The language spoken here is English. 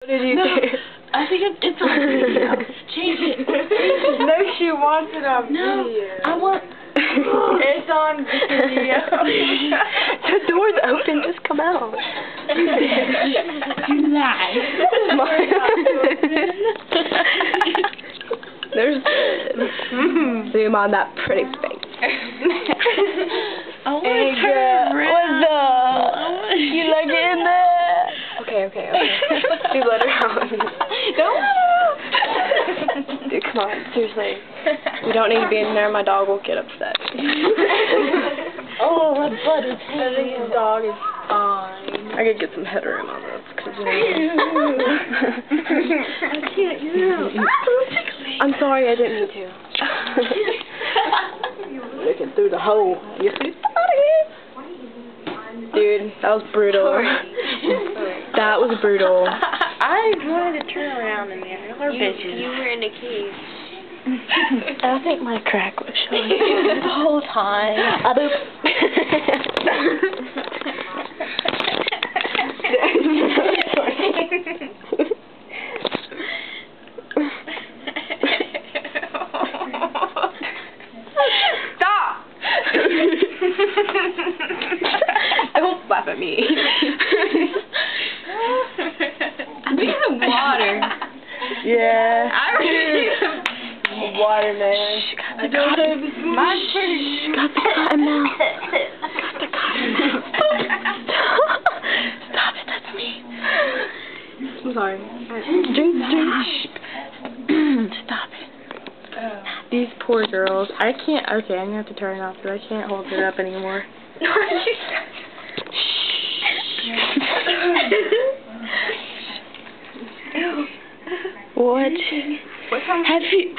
What did you do? I think it's on video. Change it. No, she wants it on No, video. I want... It's on video. The door's open. Just come out. You lie. There's... Zoom on that pretty face. I want to turn around. What's up? You like it in there? Okay. Dude, let her out. Don't. Dude, come on. Seriously. We don't need to be in there. My dog will get upset. Oh, my butt is I think his dog is fine. I could get some headroom on this, because you know. I can't get out. I'm sorry, I didn't mean to. Looking through the hole. You see somebody? Dude, that was brutal. That was brutal. I wanted to turn around in there. Those are bitches. You were in a cage. I think my crack was showing the whole time. Stop! Don't laugh at me. I think it's water. Yeah. I really Water, man. I got it. Mine's pretty. Got the cotton mouth. Got the cotton mouth. Stop it, that's me. I'm sorry. Drink. Stop it. These poor girls. I can't. Okay, I'm gonna have to turn it off because I can't hold it up anymore. What? What time? Have you...